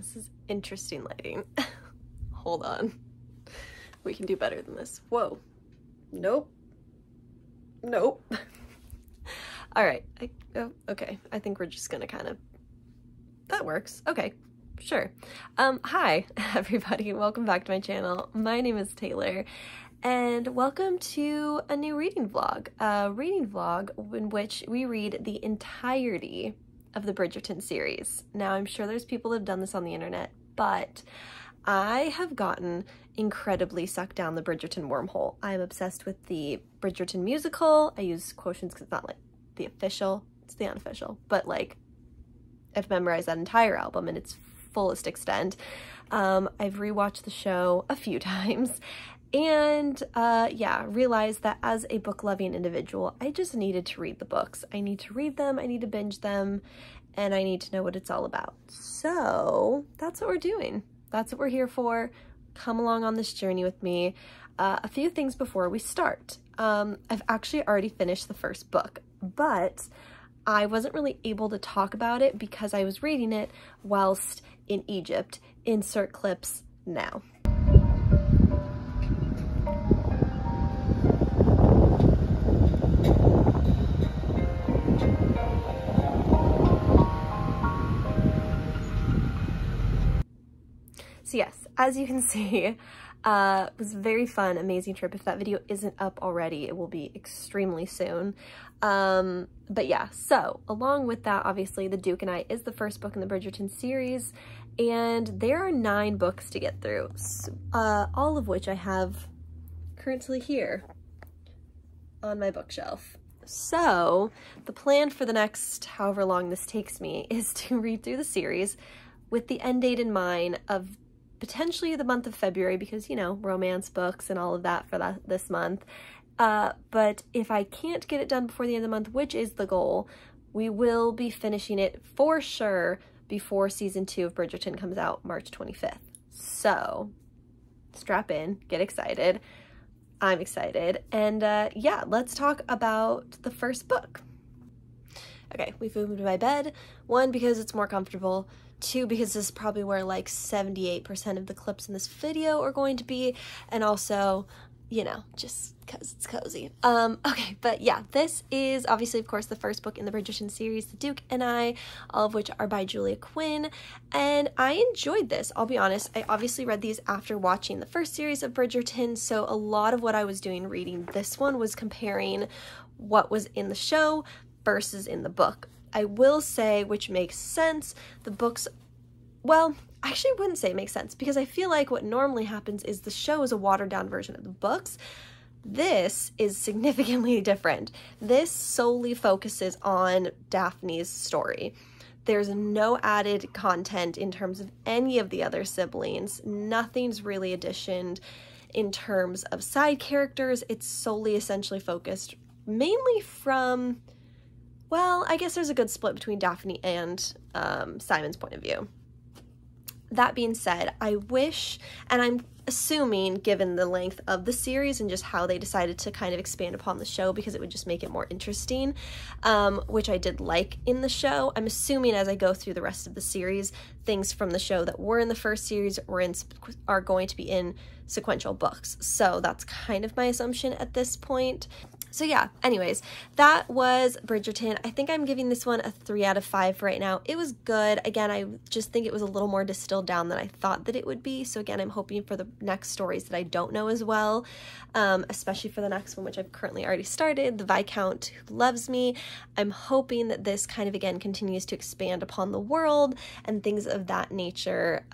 This is interesting lighting. Hold on. We can do better than this. Whoa. Nope. Nope. All right. Okay. I think we're just gonna kind of, that works. Okay. Sure. Hi, everybody. Welcome back to my channel. My name is Taylor, and welcome to a new reading vlog. A reading vlog in which we read the entirety of the Bridgerton series. Now, I'm sure there's people that have done this on the internet, but I have gotten incredibly sucked down the Bridgerton wormhole. I'm obsessed with the Bridgerton musical. I use quotients because it's not like the official, it's the unofficial, but like I've memorized that entire album in its fullest extent. I've rewatched the show a few times and yeah, realized that as a book-loving individual, I just needed to read the books. I need to read them, I need to binge them, and I need to know what it's all about. So that's what we're doing. That's what we're here for. Come along on this journey with me. A few things before we start. I've actually already finished the first book, but I wasn't really able to talk about it because I was reading it whilst in Egypt. Insert clips now. So yes, as you can see, it was a very fun, amazing trip. If that video isn't up already, it will be extremely soon. But yeah, so along with that, obviously, The Duke and I is the first book in the Bridgerton series, and there are 9 books to get through, all of which I have currently here on my bookshelf. So the plan for the next however long this takes me is to read through the series with the end date in mind of potentially the month of February, because, you know, romance books and all of that for this month. But if I can't get it done before the end of the month, which is the goal, we will be finishing it for sure before season 2 of Bridgerton comes out March 25th. So strap in, get excited. I'm excited. And yeah, let's talk about the first book. Okay, we've moved to my bed. 1, because it's more comfortable. 2, because this is probably where like 78% of the clips in this video are going to be, and also, you know, just because it's cozy. Okay, but yeah, this is obviously, of course, the first book in the Bridgerton series, The Duke and I, all of which are by Julia Quinn, and I enjoyed this. I'll be honest, I obviously read these after watching the first series of Bridgerton, so a lot of what I was doing reading this one was comparing what was in the show versus in the book. I will say, which makes sense, the books, well, I actually wouldn't say it makes sense, because I feel like what normally happens is the show is a watered down version of the books. This is significantly different. This solely focuses on Daphne's story. There's no added content in terms of any of the other siblings. Nothing's really additioned in terms of side characters. It's solely essentially focused mainly from, well, I guess there's a good split between Daphne and Simon's point of view. That being said, I wish, and I'm assuming given the length of the series and just how they decided to kind of expand upon the show because it would just make it more interesting, which I did like in the show, I'm assuming as I go through the rest of the series, things from the show that were in the first series are going to be in sequential books. So that's kind of my assumption at this point. So yeah, anyways, that was Bridgerton. I think I'm giving this one a 3 out of 5 right now. It was good. Again, I just think it was a little more distilled down than I thought that it would be. So again, I'm hoping for the next stories that I don't know as well, especially for the next one, which I've currently already started, The Viscount Who Loves Me. I'm hoping that this kind of, again, continues to expand upon the world and things of that nature,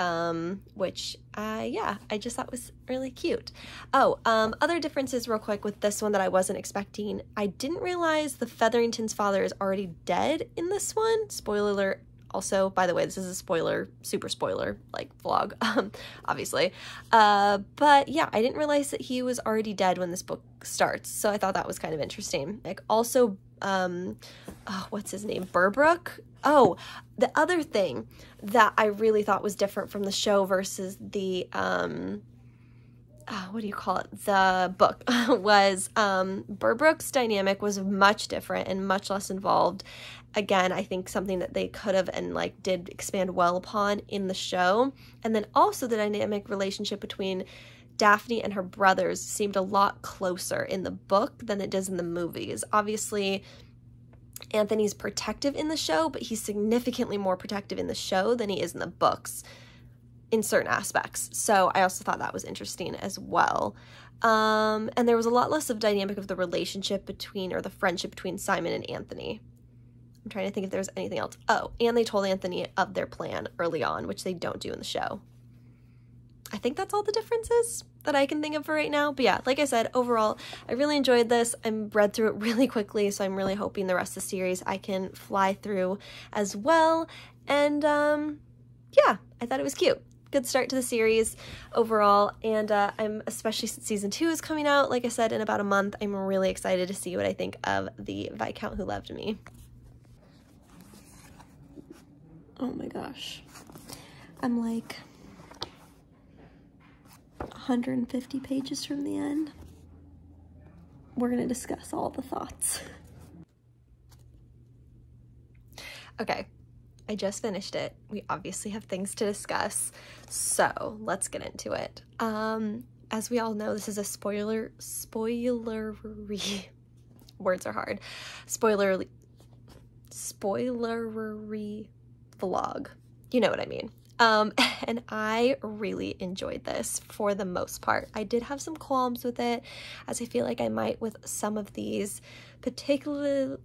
which yeah, I just thought was really cute. Oh, other differences real quick with this one that I wasn't expecting. I didn't realize the Featherington's father is already dead in this one. Spoiler alert. Also, by the way, this is a spoiler, super spoiler, like, vlog, obviously. But yeah, I didn't realize that he was already dead when this book starts, so I thought that was kind of interesting. Like, also, oh, what's his name? Berbrook? Oh, the other thing that I really thought was different from the show versus the, what do you call it, the book, was Berbrook's dynamic was much different and much less involved, Again, I think something that they could have and like did expand well upon in the show. And then also the dynamic relationship between Daphne and her brothers seemed a lot closer in the book than it does in the movies. Obviously, Anthony's protective in the show, but he's significantly more protective in the show than he is in the books in certain aspects. So I also thought that was interesting as well. And there was a lot less of dynamic of the relationship between, or the friendship between Simon and Anthony. I'm trying to think if there's anything else. Oh, and they told Anthony of their plan early on, which they don't do in the show. I think that's all the differences that I can think of for right now. But yeah, like I said, overall, I really enjoyed this. I read through it really quickly, so I'm really hoping the rest of the series I can fly through as well. And yeah, I thought it was cute. Good start to the series overall, and I'm, especially since season 2 is coming out, like I said, in about a month, I'm really excited to see what I think of the Viscount Who Loved Me. Oh my gosh. I'm like 150 pages from the end. We're gonna discuss all the thoughts. Okay. I just finished it. We obviously have things to discuss, so let's get into it. As we all know, this is a spoilery, words are hard, spoilery vlog. You know what I mean. And I really enjoyed this for the most part. I did have some qualms with it, as I feel like I might with some of these, particularly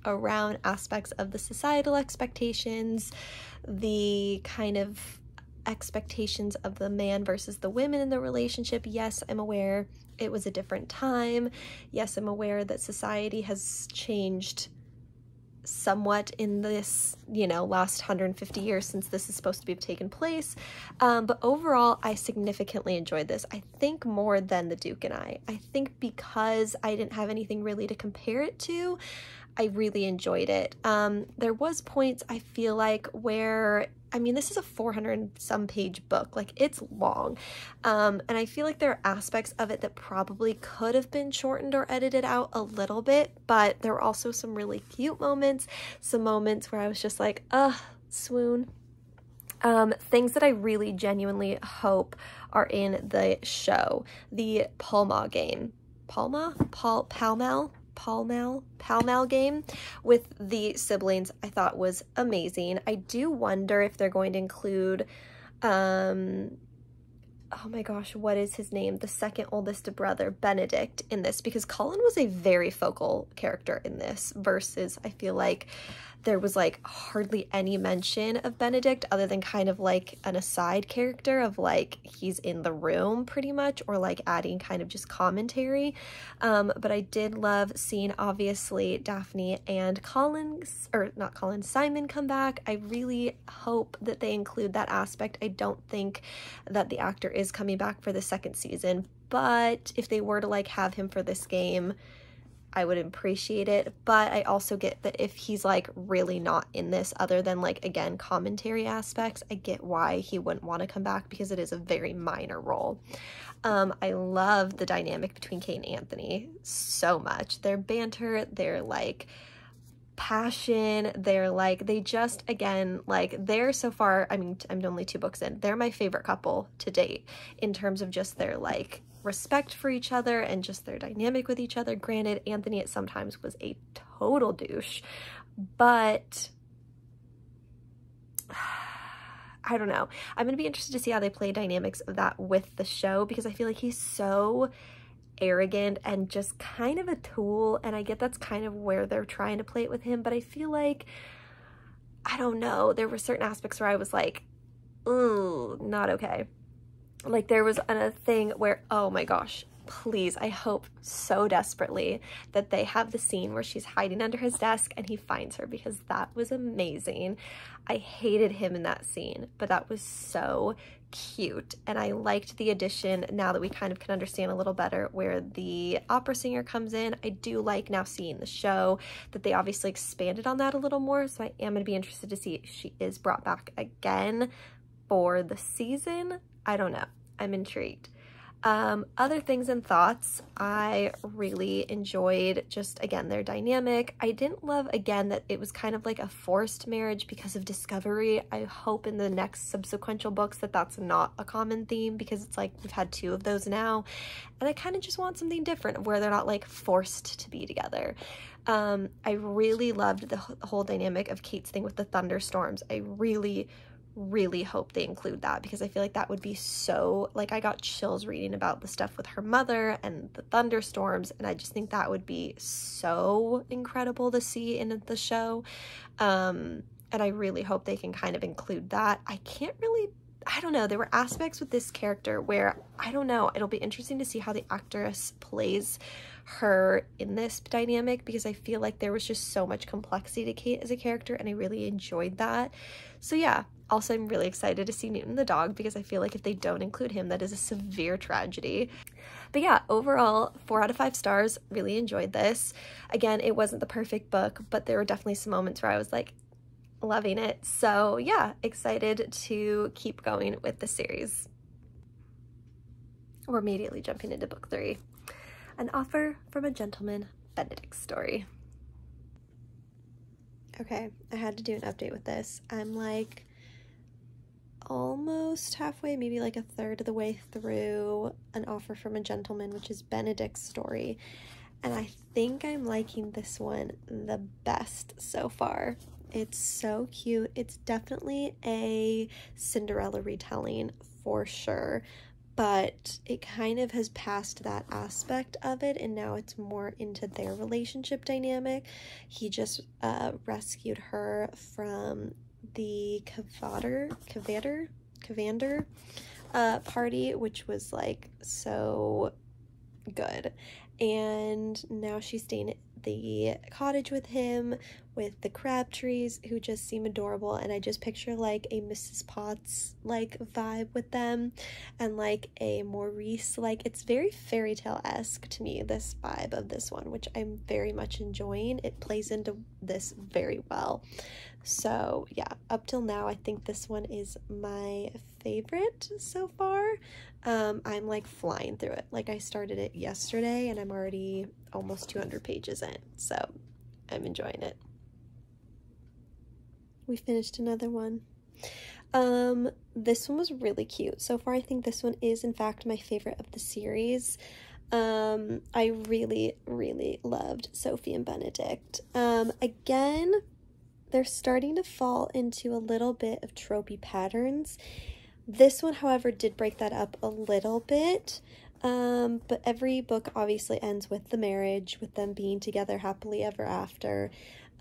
around aspects of the societal expectations, the kind of expectations of the man versus the women in the relationship. Yes, I'm aware it was a different time. Yes, I'm aware that society has changed somewhat in this, you know, last 150 years since this is supposed to be taken place. But overall, I significantly enjoyed this. I think more than The Duke and I. I think because I didn't have anything really to compare it to, I really enjoyed it. There was points I feel like where, I mean, this is a 400-some page book, like it's long. And I feel like there are aspects of it that probably could have been shortened or edited out a little bit, but there were also some really cute moments, some moments where I was just like, swoon. Things that I really genuinely hope are in the show. The Pall Mall game with the siblings, I thought was amazing. I do wonder if they're going to include, oh my gosh, what is his name? The second oldest brother, Benedict, in this, because Colin was a very focal character in this versus I feel like there was like hardly any mention of Benedict other than kind of like an aside character of like he's in the room pretty much, or like adding kind of just commentary. But I did love seeing obviously Daphne and Simon come back. I really hope that they include that aspect. I don't think that the actor is coming back for the second season, but if they were to like have him for this game, I would appreciate it. But I also get that if he's like really not in this other than like, again, commentary aspects, I get why he wouldn't want to come back because it is a very minor role. I love the dynamic between Kate and Anthony so much. Their banter, their like passion, they're like, they just, again, like they're so far, I mean, I'm only 2 books in, they're my favorite couple to date in terms of just their like respect for each other and just their dynamic with each other. Granted, Anthony at sometimes was a total douche, but I don't know. I'm gonna be interested to see how they play dynamics of that with the show, because I feel like he's so arrogant and just kind of a tool, and I get that's kind of where they're trying to play it with him, but I feel like, I don't know, there were certain aspects where I was like, ooh, not okay. Like there was a thing where, oh my gosh, please, I hope so desperately that they have the scene where she's hiding under his desk and he finds her, because that was amazing. I hated him in that scene, but that was so cute, and I liked the addition now that we kind of can understand a little better where the opera singer comes in. I do like now seeing the show that they obviously expanded on that a little more, so I am going to be interested to see if she is brought back again for the season. I don't know. I'm intrigued. Other things and thoughts, I really enjoyed just, again, their dynamic. I didn't love, again, that it was kind of like a forced marriage because of discovery. I hope in the next subsequential books that that's not a common theme, because it's like we've had 2 of those now, and I kind of just want something different where they're not like forced to be together. I really loved the whole dynamic of Kate's thing with the thunderstorms. I really hope they include that, because I feel like that would be so, like, I got chills reading about the stuff with her mother and the thunderstorms, and I just think that would be so incredible to see in the show. And I really hope they can kind of include that. I don't know, there were aspects with this character where, I don't know, it'll be interesting to see how the actress plays her in this dynamic, because I feel like there was just so much complexity to Kate as a character, and I really enjoyed that. So yeah, also I'm really excited to see Newton the dog, because I feel like if they don't include him, that is a severe tragedy. But yeah, overall, 4 out of 5 stars, really enjoyed this. Again, it wasn't the perfect book, but there were definitely some moments where I was like, loving it. So yeah, excited to keep going with the series. We're immediately jumping into book 3. An Offer from a Gentleman, Benedict story. Okay, I had to do an update with this. I'm like almost halfway, maybe like a third of the way through An Offer from a Gentleman, which is Benedict's story. And I think I'm liking this one the best so far. It's so cute. It's definitely a Cinderella retelling for sure, but it kind of has passed that aspect of it, and now it's more into their relationship dynamic. He just rescued her from the Cavander party, which was like so good, and now she's staying at the cottage with him, with the Crabtrees, who just seem adorable, and I just picture like a Mrs. Potts like vibe with them, and like a Maurice, like it's very fairy tale-esque to me, this vibe of this one, which I'm very much enjoying. It plays into this very well. So yeah, up till now I think this one is my favorite so far. I'm like flying through it. Like I started it yesterday and I'm already almost 200 pages in, so I'm enjoying it. We finished another one. This one was really cute. So far I think this one is in fact my favorite of the series. I really loved Sophie and Benedict. Again, they're starting to fall into a little bit of tropey patterns. This one, however, did break that up a little bit, but every book obviously ends with the marriage, with them being together happily ever after.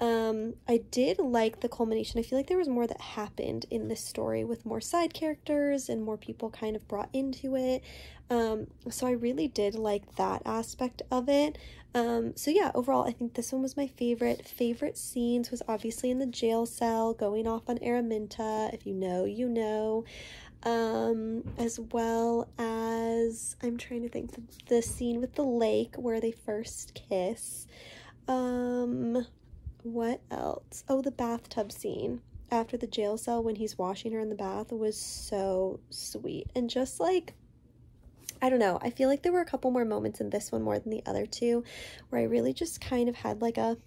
I did like the culmination. I feel like there was more that happened in this story, with more side characters and more people kind of brought into it. So I really did like that aspect of it. So yeah, overall, I think this one was my favorite. Favorite scenes was obviously in the jail cell, going off on Araminta. If you know, you know. As well as, I'm trying to think, the scene with the lake where they first kiss. What else? Oh, the bathtub scene after the jail cell when he's washing her in the bath was so sweet. And just like, I don't know, I feel like there were a couple more moments in this one more than the other two where I really just kind of had like a,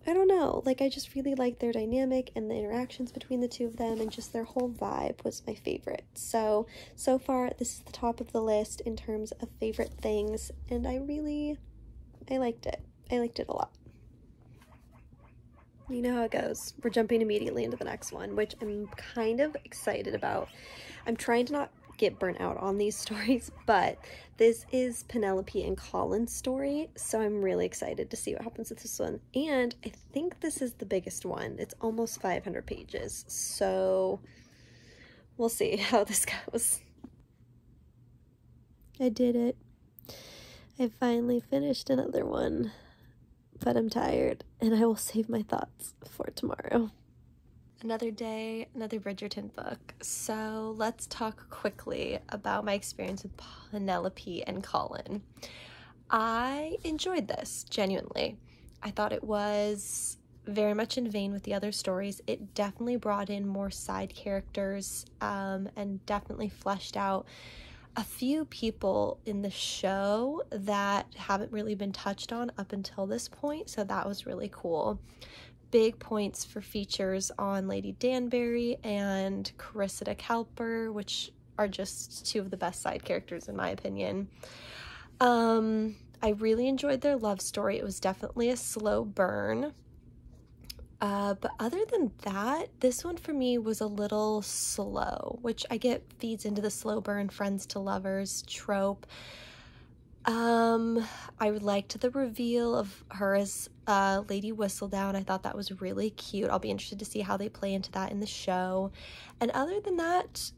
I don't know, like I just really liked their dynamic and the interactions between the two of them, and just their whole vibe was my favorite. So far this is the top of the list in terms of favorite things, and I liked it. I liked it a lot. You know how it goes. We're jumping immediately into the next one, which I'm kind of excited about. I'm trying to not get burnt out on these stories, but this is Penelope and Colin's story, so I'm really excited to see what happens with this one. And I think this is the biggest one. It's almost 500 pages, so we'll see how this goes. I did it. I finally finished another one, but I'm tired, and I will save my thoughts for tomorrow. Another day, another Bridgerton book. So let's talk quickly about my experience with Penelope and Colin. I enjoyed this, genuinely. I thought it was very much in vein with the other stories. It definitely brought in more side characters, and definitely fleshed out a few people in the show that haven't really been touched on up until this point, so that was really cool. Big points for features on Lady Danbury and Cressida Cowper, which are just two of the best side characters in my opinion. I really enjoyed their love story. It was definitely a slow burn. But other than that, this one for me was a little slow, which I get feeds into the slow burn friends to lovers trope. I liked the reveal of her as Lady Whistledown. I thought that was really cute. I'll be interested to see how they play into that in the show. And other than that,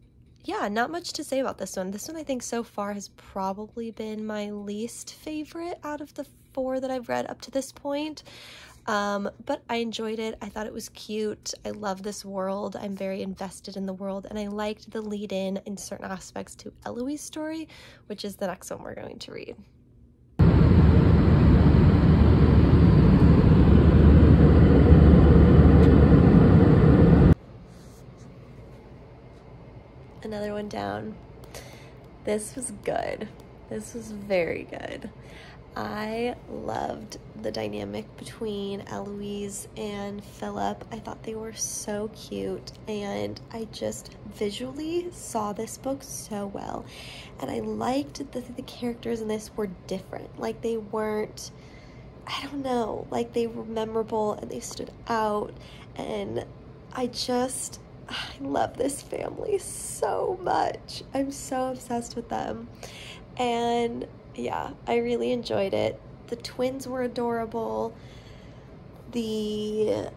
yeah, not much to say about this one. This one I think so far has probably been my least favorite out of the 4 that I've read up to this point. But I enjoyed it. I thought it was cute. I love this world. I'm very invested in the world, and I liked the lead in certain aspects to Eloise' story, which is the next one we're going to read. Another one down. This was good. This was very good. I loved the dynamic between Eloise and Philip. I thought they were so cute, and I just visually saw this book so well. And I liked that the characters in this were different. Like, they weren't, I don't know, like they were memorable and they stood out. And I love this family so much. I'm so obsessed with them. And yeah, I really enjoyed it. The twins were adorable. I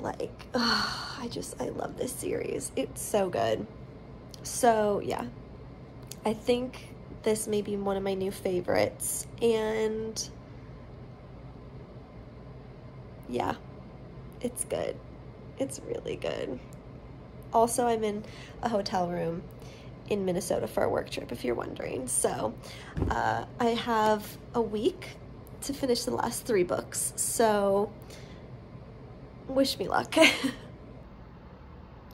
love this series. It's so good. So yeah, I think this may be one of my new favorites. And yeah, it's good. It's really good. Also, I'm in a hotel room in Minnesota for a work trip, if you're wondering. So I have a week to finish the last 3 books, so wish me luck.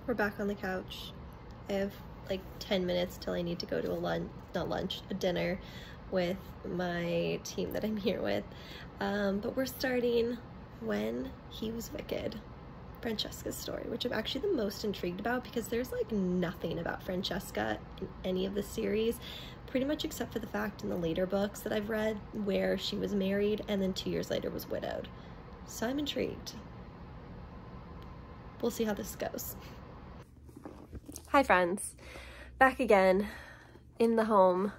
We're back on the couch. I have like 10 minutes till I need to go to a dinner with my team that I'm here with. But we're starting When He Was Wicked, Francesca's story, which I'm actually the most intrigued about because there's like nothing about Francesca in any of the series, pretty much except for the fact in the later books that I've read where she was married and then 2 years later was widowed. So I'm intrigued. We'll see how this goes. Hi friends, back again in the home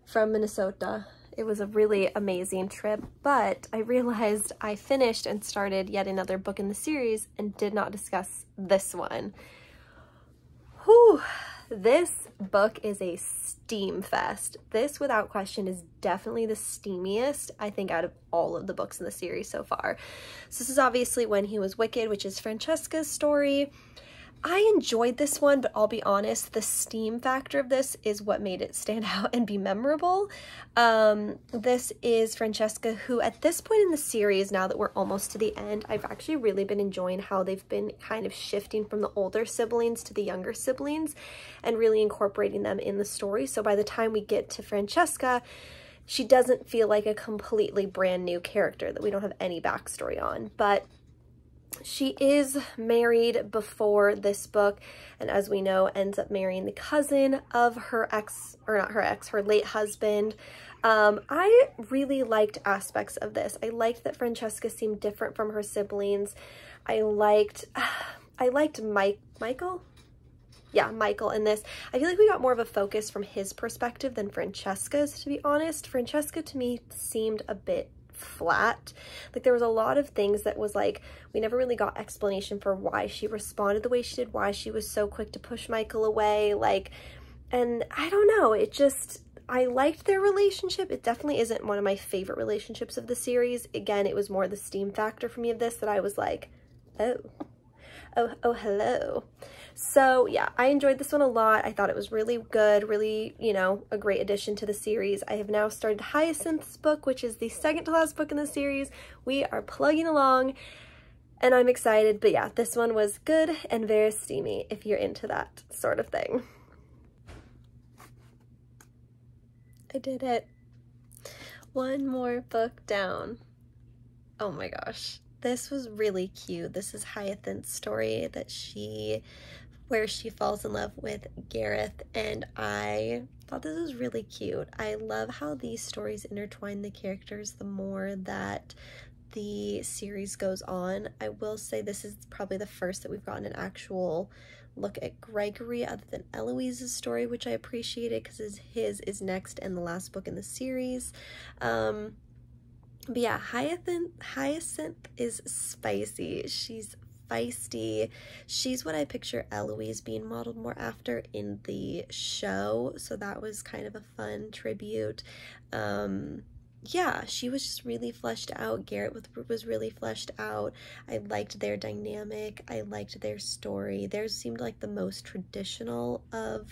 from Minnesota. It was a really amazing trip, but I realized I finished and started yet another book in the series and did not discuss this one. Whew, this book is a steam fest. This, without question, is definitely the steamiest, I think, out of all of the books in the series so far. So this is obviously When He Was Wicked, which is Francesca's story. I enjoyed this one, but I'll be honest, the steam factor of this is what made it stand out and be memorable. This is Francesca, who at this point in the series, now that we're almost to the end, I've actually really been enjoying how they've been kind of shifting from the older siblings to the younger siblings and really incorporating them in the story. So by the time we get to Francesca, she doesn't feel like a completely brand new character that we don't have any backstory on. But she is married before this book, and as we know, ends up marrying the cousin of her ex, or not her ex, her late husband. I really liked aspects of this. I liked that Francesca seemed different from her siblings. I liked Michael? Yeah, Michael in this. I feel like we got more of a focus from his perspective than Francesca's, to be honest. Francesca, to me, seemed a bit flat. Like, there was a lot of things that was like, we never really got explanation for why she responded the way she did, why she was so quick to push Michael away, like, and I don't know, it just, I liked their relationship. It definitely isn't one of my favorite relationships of the series. Again, it was more the steam factor for me of this that I was like, oh, hello. So yeah, I enjoyed this one a lot. I thought it was really good, really, you know, a great addition to the series. I have now started Hyacinth's book, which is the second to last book in the series. We are plugging along and I'm excited. But yeah, this one was good and very steamy if you're into that sort of thing. I did it. One more book down. Oh my gosh. This was really cute. This is Hyacinth's story where she falls in love with Gareth, and I thought this was really cute. I love how these stories intertwine the characters the more that the series goes on. I will say this is probably the first that we've gotten an actual look at Gregory other than Eloise's story, which I appreciated because his is next and the last book in the series. But yeah, Hyacinth is spicy. She's feisty. She's what I picture Eloise being modeled more after in the show, so that was kind of a fun tribute. Yeah, she was just really fleshed out. Garrett was really fleshed out. I liked their dynamic. I liked their story. Theirs seemed like the most traditional of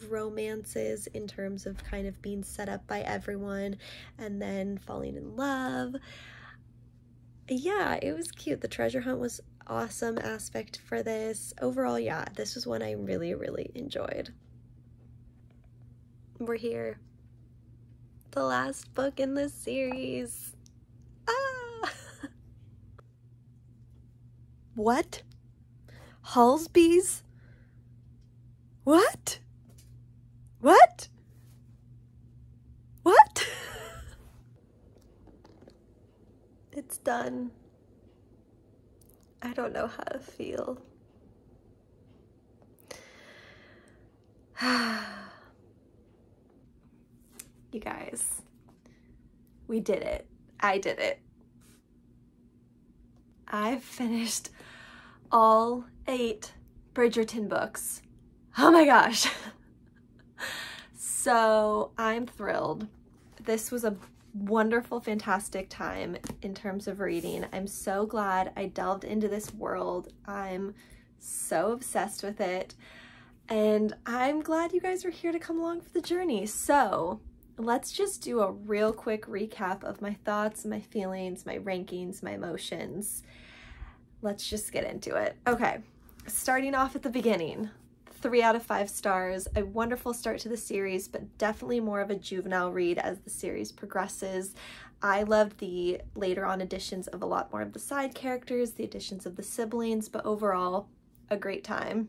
romances in terms of kind of being set up by everyone and then falling in love. Yeah, it was cute. The treasure hunt was awesome aspect for this. Overall, yeah, this was one I really, really enjoyed. We're here. The last book in this series. Ah! What? Halsby's? What? What? What? It's done. I don't know how to feel. You guys, we did it. I did it. I've finished all 8 Bridgerton books. Oh my gosh. So I'm thrilled. This was a wonderful, fantastic time in terms of reading. I'm so glad I delved into this world. I'm so obsessed with it. And I'm glad you guys are here to come along for the journey. So let's just do a real quick recap of my thoughts, my feelings, my rankings, my emotions. Let's just get into it. Okay, starting off at the beginning. 3 out of 5 stars. A wonderful start to the series, but definitely more of a juvenile read as the series progresses. I loved the later on additions of a lot more of the side characters, the additions of the siblings, but overall, a great time.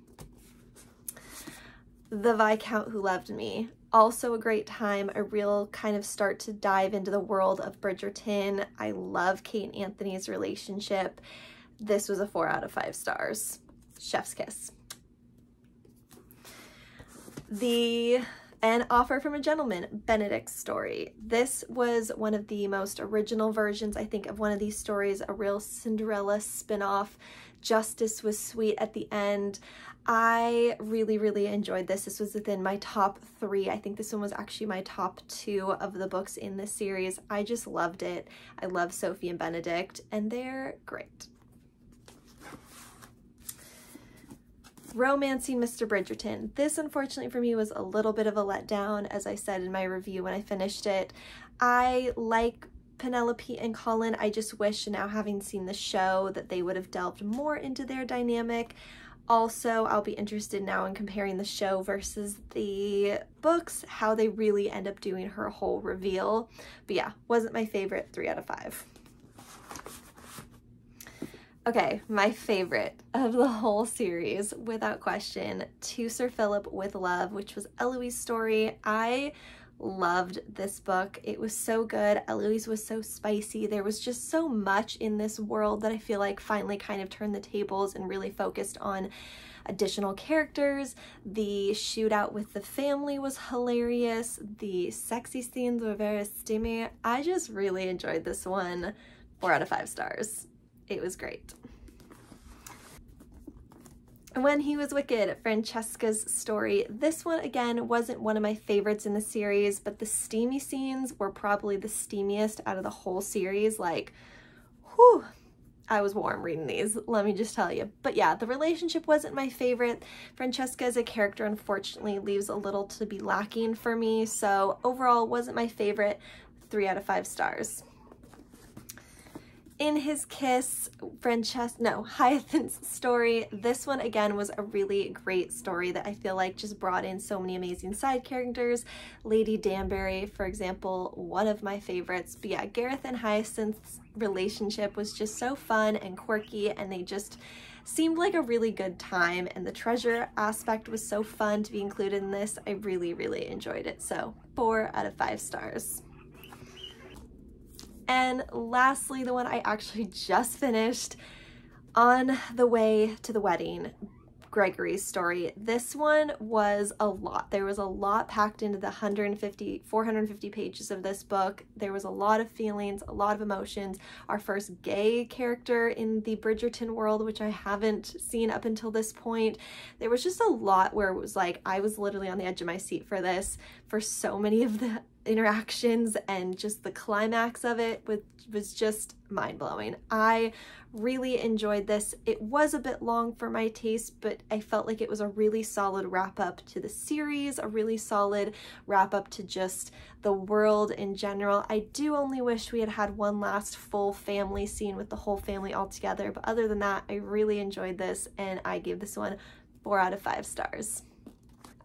The Viscount Who Loved Me. Also a great time, a real kind of start to dive into the world of Bridgerton. I love Kate and Anthony's relationship. This was a 4 out of 5 stars. Chef's kiss. An Offer from a Gentleman, Benedict's story. This was one of the most original versions, I think, of one of these stories, a real Cinderella spin-off. Justice was sweet at the end. I really, really enjoyed this. This was within my top 3. I think this one was actually my top 2 of the books in this series. I just loved it. I love Sophie and Benedict, and they're great. Romancing Mr. Bridgerton. This, unfortunately for me, was a little bit of a letdown, as I said in my review when I finished it. I like Penelope and Colin. I just wish, now having seen the show, that they would have delved more into their dynamic. Also, I'll be interested now in comparing the show versus the books, how they really end up doing her whole reveal. But yeah, wasn't my favorite. 3 out of 5. Okay, my favorite of the whole series, without question, To Sir Philip with Love, which was Eloise's story. I loved this book. It was so good. Eloise was so spicy. There was just so much in this world that I feel like finally kind of turned the tables and really focused on additional characters. The shootout with the family was hilarious. The sexy scenes were very steamy. I just really enjoyed this one. 4 out of 5 stars. It was great. When He Was Wicked, Francesca's story. This one, again, wasn't one of my favorites in the series, but the steamy scenes were probably the steamiest out of the whole series. Like, whew, I was warm reading these, let me just tell you. But yeah, the relationship wasn't my favorite. Francesca as a character, unfortunately, leaves a little to be lacking for me, so overall, wasn't my favorite. 3 out of 5 stars. In His Kiss, Hyacinth's story. This one again was a really great story that I feel like just brought in so many amazing side characters. Lady Danbury, for example, one of my favorites. But yeah, Gareth and Hyacinth's relationship was just so fun and quirky, and they just seemed like a really good time, and the treasure aspect was so fun to be included in this. I really, really enjoyed it. So 4 out of 5 stars. And lastly, the one I actually just finished, On the Way to the Wedding, Gregory's story. This one was a lot. There was a lot packed into the 450 pages of this book. There was a lot of feelings, a lot of emotions. Our first gay character in the Bridgerton world, which I haven't seen up until this point. There was just a lot where it was like, I was literally on the edge of my seat for this, for so many of the interactions, and just the climax of it was just mind-blowing. I really enjoyed this. It was a bit long for my taste, but I felt like it was a really solid wrap-up to the series, a really solid wrap-up to just the world in general. I do only wish we had had one last full family scene with the whole family all together, but other than that, I really enjoyed this, and I gave this one 4 out of 5 stars.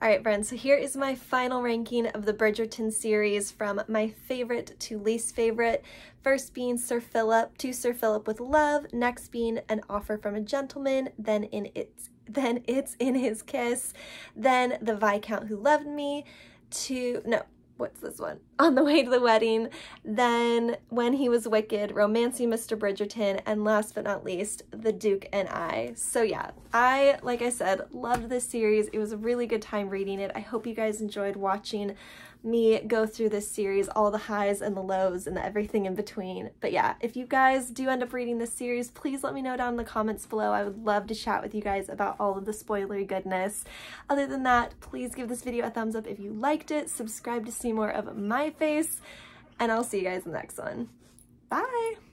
Alright friends, so here is my final ranking of the Bridgerton series from my favorite to least favorite. First being Sir Philip, To Sir Philip with Love, next being An Offer from a Gentleman, then It's In His Kiss, then The Viscount Who Loved Me, what's this one? On the Way to the Wedding, then When He Was Wicked, Romancing Mr. Bridgerton, and last but not least, The Duke and I. So yeah, like I said, loved this series. It was a really good time reading it. I hope you guys enjoyed watching me go through this series, all the highs and the lows and everything in between. But yeah, if you guys do end up reading this series, please let me know down in the comments below. I would love to chat with you guys about all of the spoilery goodness. Other than that, please give this video a thumbs up if you liked it, subscribe to see more of my face, and I'll see you guys in the next one. Bye!